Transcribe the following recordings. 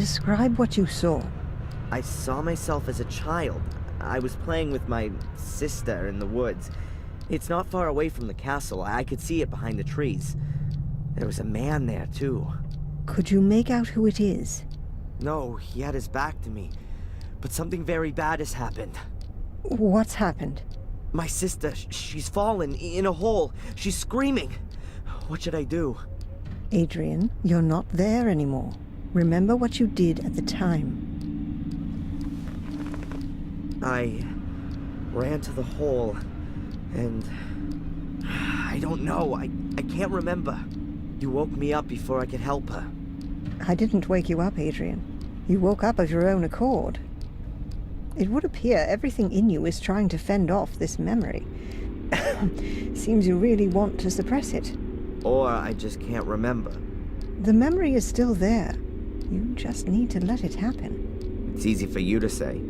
Describe what you saw. I saw myself as a child. I was playing with my sister in the woods. It's not far away from the castle. I could see it behind the trees. There was a man there, too. Could you make out who it is? No, he had his back to me. But something very bad has happened. What's happened? My sister, she's fallen in a hole. She's screaming. What should I do? Adrian, you're not there anymore. Remember what you did at the time. I ran to the hole, and I don't know. I can't remember. You woke me up before I could help her. I didn't wake you up, Adrian. You woke up of your own accord. It would appear everything in you is trying to fend off this memory. Seems you really want to suppress it. Or I just can't remember. The memory is still there. You just need to let it happen. It's easy for you to say.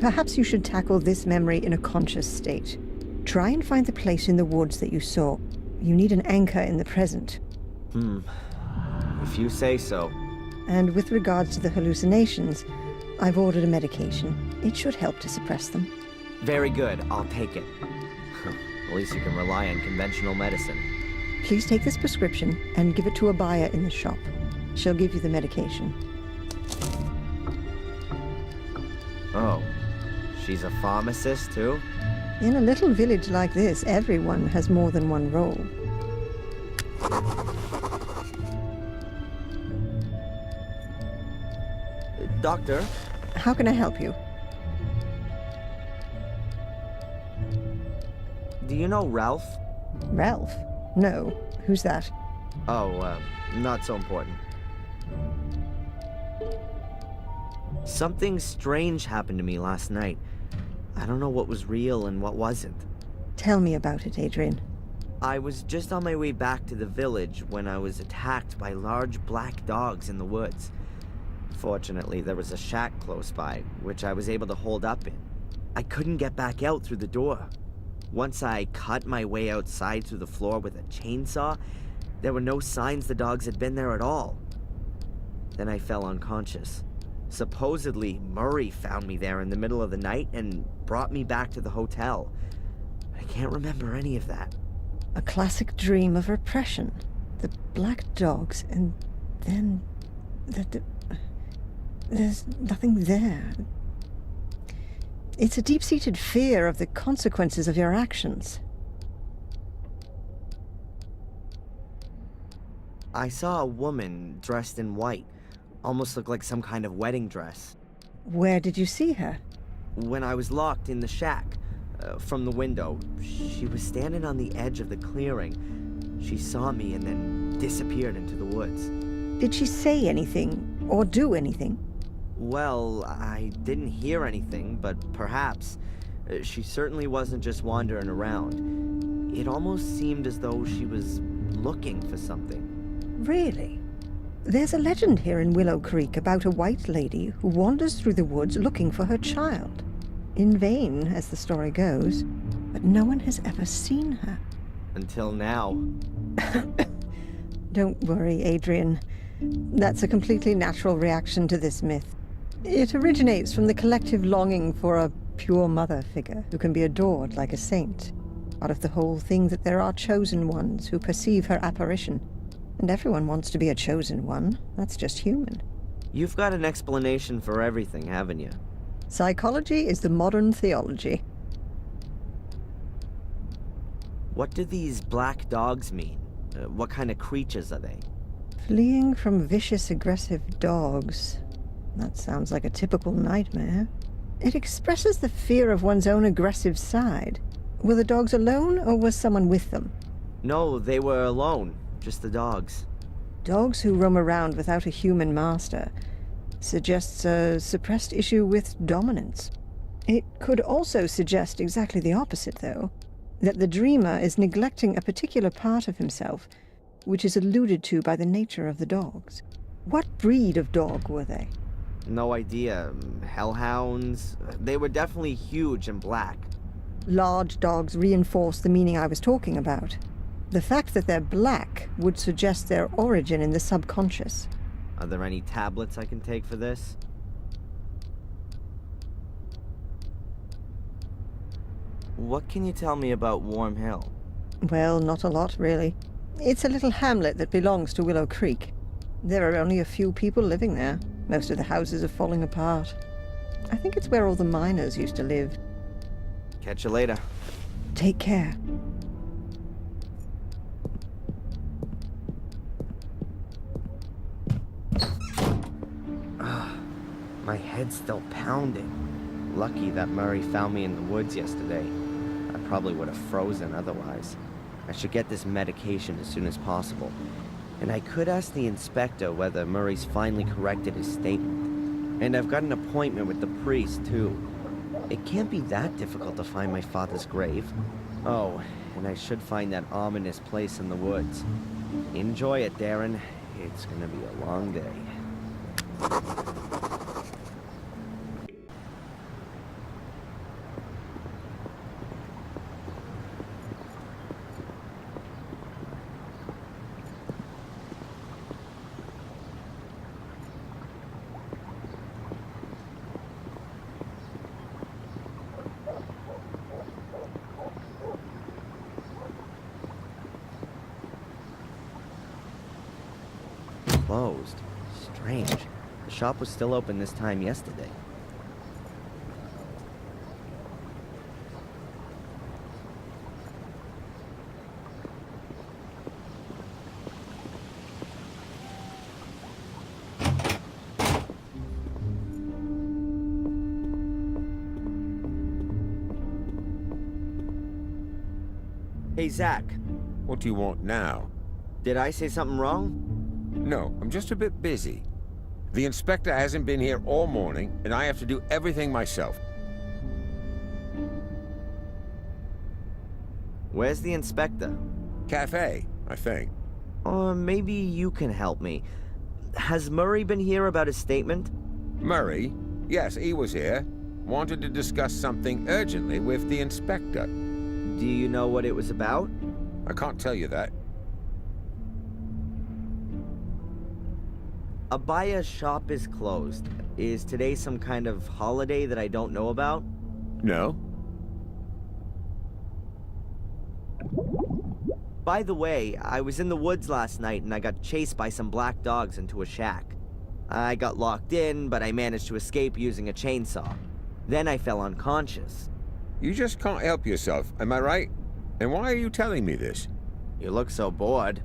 Perhaps you should tackle this memory in a conscious state. Try and find the place in the woods that you saw. You need an anchor in the present. If you say so. And with regards to the hallucinations, I've ordered a medication. It should help to suppress them. Very good. I'll take it. At least you can rely on conventional medicine. Please take this prescription and give it to a buyer in the shop. She'll give you the medication. Oh, she's a pharmacist too? In a little village like this, everyone has more than one role. Doctor? How can I help you? Do you know Ralph? Ralph? No. Who's that? Oh, not so important. Something strange happened to me last night. I don't know what was real and what wasn't. Tell me about it, Adrian. I was just on my way back to the village when I was attacked by large black dogs in the woods. Fortunately, there was a shack close by, which I was able to hold up in. I couldn't get back out through the door. Once I cut my way outside through the floor with a chainsaw, there were no signs the dogs had been there at all. Then I fell unconscious. Supposedly, Murray found me there in the middle of the night and brought me back to the hotel. I can't remember any of that. A classic dream of repression. The black dogs, and then... There's nothing there. It's a deep-seated fear of the consequences of your actions. I saw a woman dressed in white. Almost looked like some kind of wedding dress. Where did you see her? When I was locked in the shack, from the window, she was standing on the edge of the clearing. She saw me and then disappeared into the woods. Did she say anything or do anything? Well, I didn't hear anything, but perhaps. She certainly wasn't just wandering around. It almost seemed as though she was looking for something. Really? There's a legend here in Willow Creek about a white lady who wanders through the woods looking for her child. In vain, as the story goes, but no one has ever seen her. Until now. Don't worry, Adrian. That's a completely natural reaction to this myth. It originates from the collective longing for a pure mother figure who can be adored like a saint. Out of the whole thing that there are chosen ones who perceive her apparition. And everyone wants to be a chosen one. That's just human. You've got an explanation for everything, haven't you? Psychology is the modern theology. What do these black dogs mean? What kind of creatures are they? Fleeing from vicious, aggressive dogs. That sounds like a typical nightmare. It expresses the fear of one's own aggressive side. Were the dogs alone, or was someone with them? No, they were alone. Just the dogs. Dogs who roam around without a human master suggests a suppressed issue with dominance. It could also suggest exactly the opposite, though. That the dreamer is neglecting a particular part of himself, which is alluded to by the nature of the dogs. What breed of dog were they? No idea. Hellhounds? They were definitely huge and black. Large dogs reinforce the meaning I was talking about. The fact that they're black would suggest their origin in the subconscious. Are there any tablets I can take for this? What can you tell me about Warm Hill? Well, not a lot, really. It's a little hamlet that belongs to Willow Creek. There are only a few people living there. Most of the houses are falling apart. I think it's where all the miners used to live. Catch you later. Take care. My head's still pounding. Lucky that Murray found me in the woods yesterday. I probably would have frozen otherwise. I should get this medication as soon as possible. And I could ask the inspector whether Murray's finally corrected his statement. And I've got an appointment with the priest, too. It can't be that difficult to find my father's grave. Oh, and I should find that ominous place in the woods. Enjoy it, Darren. It's gonna be a long day. Closed. Strange. The shop was still open this time yesterday. Hey, Zach. What do you want now? Did I say something wrong? No, I'm just a bit busy. The inspector hasn't been here all morning, and I have to do everything myself. Where's the inspector? Cafe, I think. Or maybe you can help me. Has Murray been here about his statement? Murray? Yes, he was here. Wanted to discuss something urgently with the inspector. Do you know what it was about? I can't tell you that. Abaya's shop is closed. Is today some kind of holiday that I don't know about? No? By the way, I was in the woods last night and I got chased by some black dogs into a shack. I got locked in, but I managed to escape using a chainsaw. Then I fell unconscious. You just can't help yourself, am I right? And why are you telling me this? You look so bored.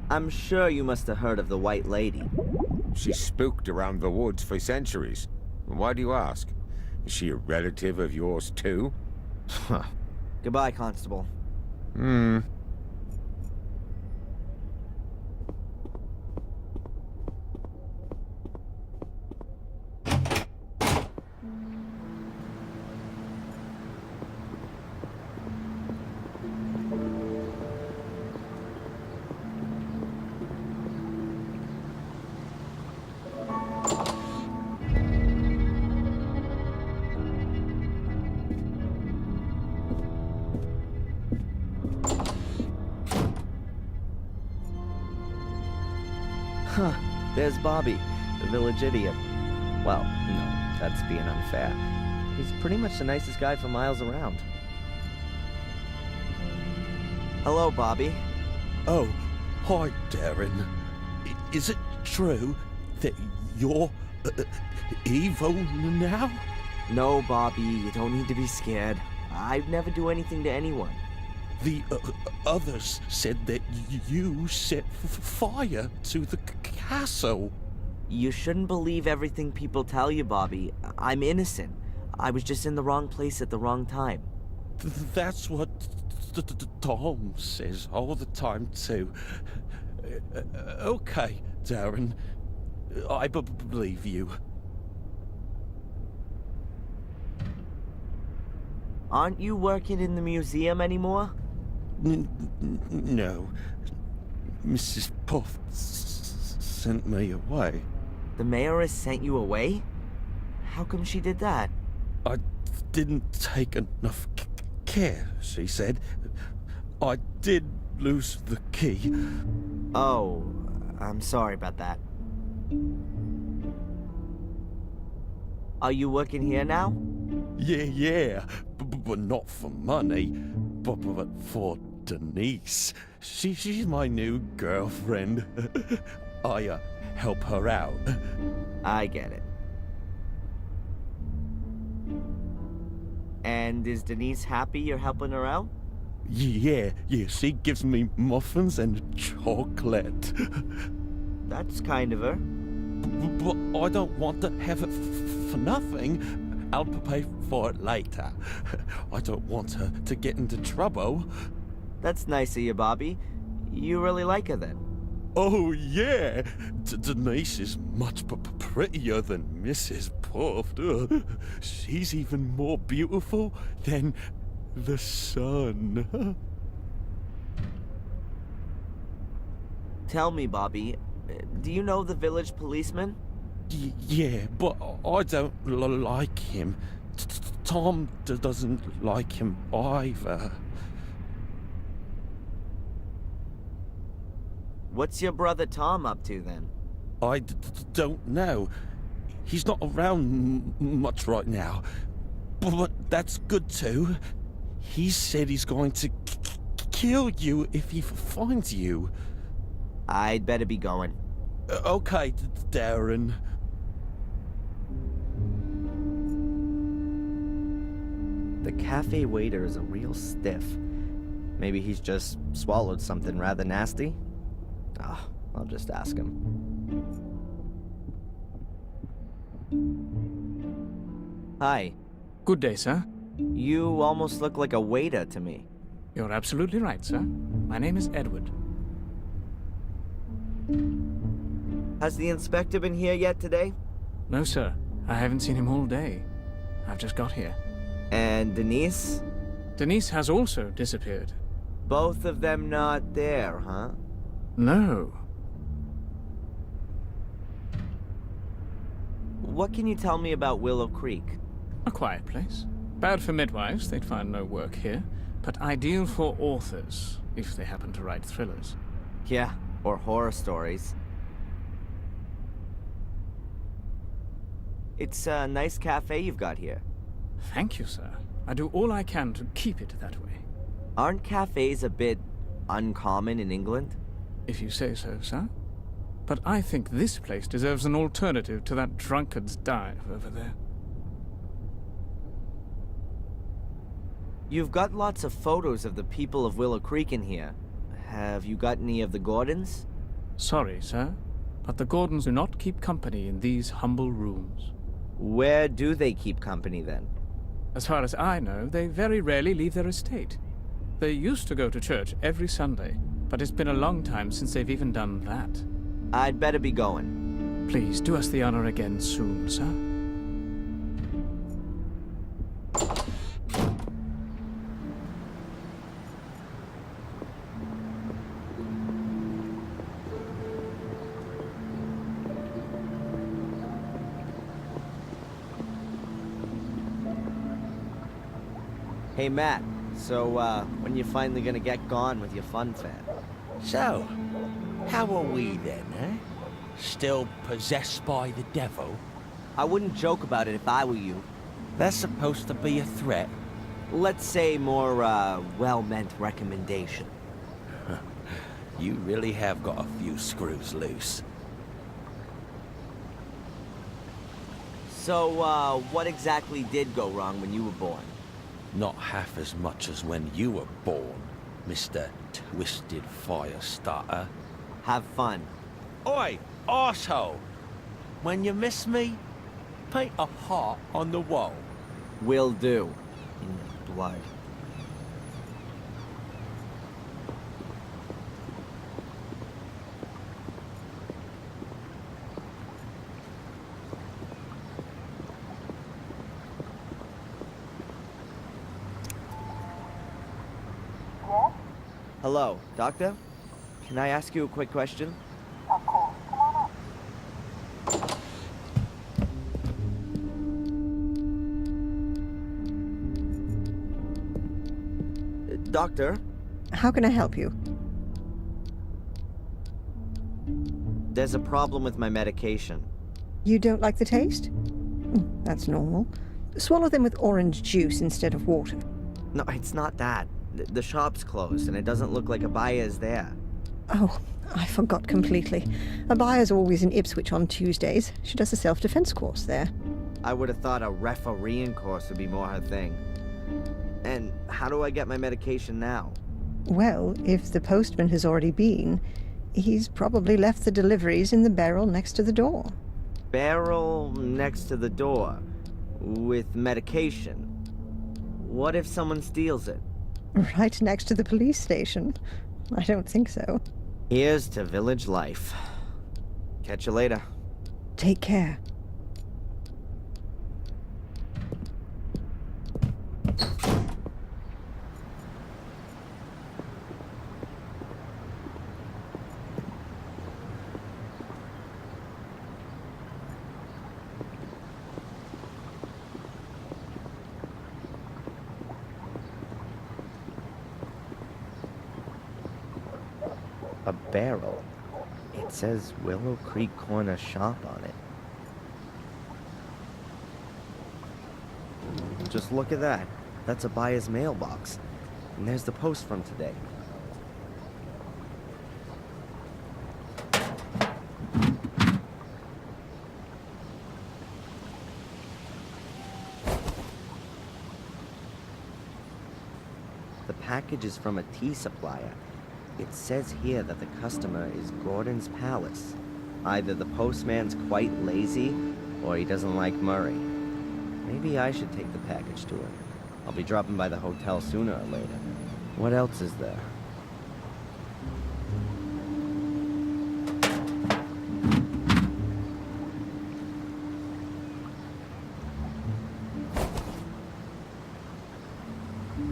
I'm sure you must have heard of the White Lady. She's spooked around the woods for centuries. Why do you ask? Is she a relative of yours too? Goodbye, Constable. Huh, there's Bobby, the village idiot. Well, no, that's being unfair. He's pretty much the nicest guy for miles around. Hello, Bobby. Oh, hi, Darren. Is it true that you're evil now? No, Bobby, you don't need to be scared. I'd never do anything to anyone. The others said that you set fire to the castle. You shouldn't believe everything people tell you, Bobby. I'm innocent. I was just in the wrong place at the wrong time. That's what Tom says all the time, too. Okay, Darren. I believe you. Aren't you working in the museum anymore? No. Mrs. Puff sent me away. The mayoress sent you away? How come she did that? I didn't take enough care, she said. I did lose the key. Oh, I'm sorry about that. Are you working here now? Yeah. But not for money, but for Denise. She's my new girlfriend. I help her out. I get it. And is Denise happy you're helping her out? Yeah, she gives me muffins and chocolate. That's kind of her. But I don't want to have it for nothing. I'll pay for it later. I don't want her to get into trouble. That's nice of you, Bobby. You really like her then? Oh, yeah. Denise is much prettier than Mrs. Puff. She's even more beautiful than the sun. Tell me, Bobby, do you know the village policeman? Yeah, but I don't like him. Tom doesn't like him either. What's your brother Tom up to then? I don't know. He's not around much right now. But that's good too. He said he's going to kill you if he finds you. I'd better be going. Okay, Darren. The cafe waiter is a real stiff. Maybe he's just swallowed something rather nasty? Ah, I'll just ask him. Hi. Good day, sir. You almost look like a waiter to me. You're absolutely right, sir. My name is Edward. Has the inspector been here yet today? No, sir. I haven't seen him all day. I've just got here. And Denise? Denise has also disappeared. Both of them not there, huh? No. What can you tell me about Willow Creek? A quiet place. Bad for midwives, they'd find no work here. But ideal for authors, if they happen to write thrillers. Yeah, or horror stories. It's a nice cafe you've got here. Thank you, sir. I do all I can to keep it that way. Aren't cafes a bit uncommon in England? If you say so, sir. But I think this place deserves an alternative to that drunkard's dive over there. You've got lots of photos of the people of Willow Creek in here. Have you got any of the Gordons? Sorry, sir, but the Gordons do not keep company in these humble rooms. Where do they keep company then? As far as I know, they very rarely leave their estate. They used to go to church every Sunday, but it's been a long time since they've even done that. I'd better be going. Please do us the honor again soon, sir. Hey, Matt. So, when you finally gonna get gone with your fun fair? So, how are we then, eh? Still possessed by the devil? I wouldn't joke about it if I were you. That's supposed to be a threat. Let's say more, well-meant recommendation. You really have got a few screws loose. So, what exactly did go wrong when you were born? Not half as much as when you were born, Mr. Twisted Firestarter. Have fun. Oi, arsehole! When you miss me, paint a heart on the wall. Will do. In blood. Hello, Doctor? Can I ask you a quick question? Of course. Come on up. Doctor? How can I help you? There's a problem with my medication. You don't like the taste? That's normal. Swallow them with orange juice instead of water. No, it's not that. The shop's closed, and it doesn't look like Abaya is there. Oh, I forgot completely. Abaya's always in Ipswich on Tuesdays. She does a self-defense course there. I would have thought a refereeing course would be more her thing. And how do I get my medication now? Well, if the postman has already been, he's probably left the deliveries in the barrel next to the door. Barrel next to the door. With medication. What if someone steals it? Right next to the police station. I don't think so. Here's to village life. Catch you later. Take care. A barrel. It says Willow Creek Corner Shop on it. Just look at that. That's Abaya's mailbox. And there's the post from today. The package is from a tea supplier. It says here that the customer is Gordon's Palace. Either the postman's quite lazy, or he doesn't like Murray. Maybe I should take the package to her. I'll be dropping by the hotel sooner or later. What else is there?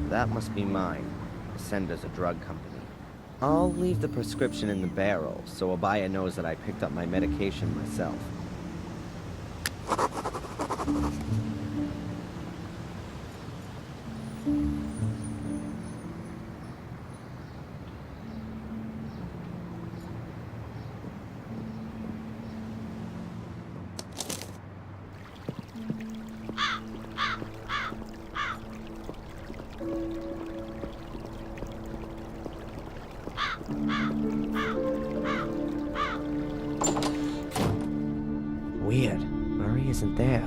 That must be mine. The sender's a drug company. I'll leave the prescription in the barrel, so Abaya knows that I picked up my medication myself. Weird. Murray isn't there.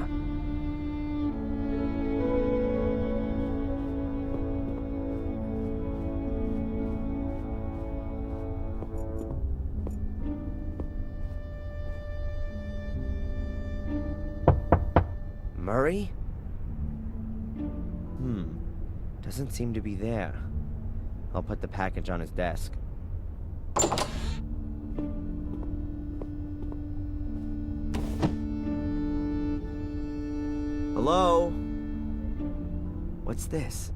Murray? Doesn't seem to be there. I'll put the package on his desk. Hello? What's this?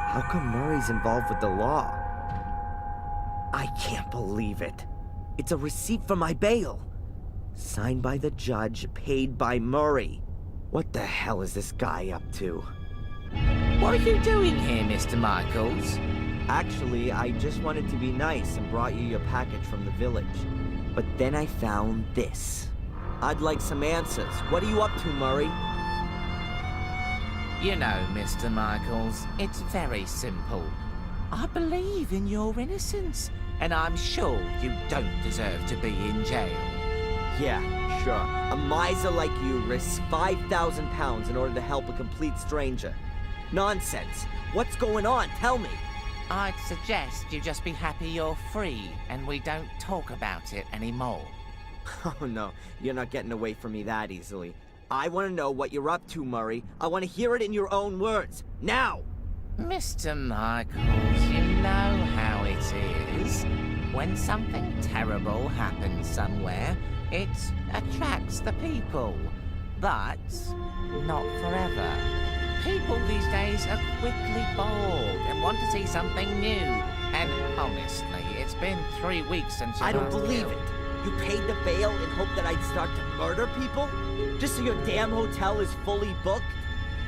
How come Murray's involved with the law? I can't believe it. It's a receipt for my bail. Signed by the judge, paid by Murray. What the hell is this guy up to? What are you doing here, Mr. Michaels? Actually, I just wanted to be nice and brought you your package from the village. But then I found this. I'd like some answers. What are you up to, Murray? You know, Mr. Michaels, it's very simple. I believe in your innocence, and I'm sure you don't deserve to be in jail. Yeah, sure. A miser like you risks 5,000 pounds in order to help a complete stranger. Nonsense. What's going on? Tell me. I'd suggest you just be happy you're free, and we don't talk about it anymore. Oh no, you're not getting away from me that easily. I want to know what you're up to, Murray. I want to hear it in your own words. Now! Mr. Michaels, you know how it is. When something terrible happens somewhere, it attracts the people. But not forever. People these days are quickly bored and want to see something new. And honestly, it's been 3 weeks since you I don't last believe killed. it. You paid the bail in hope that I'd start to murder people? Just so your damn hotel is fully booked?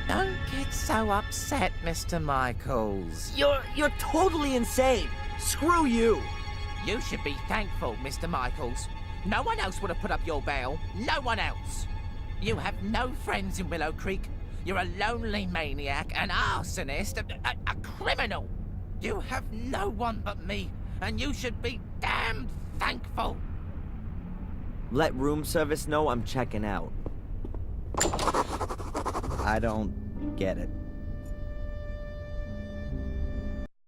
Don't get so upset, Mr. Michaels. You're totally insane. Screw you. You should be thankful, Mr. Michaels. No one else would have put up your bail. No one else. You have no friends in Willow Creek. You're a lonely maniac, an arsonist, a criminal. You have no one but me, and you should be damn thankful. Let room service know I'm checking out. I don't get it.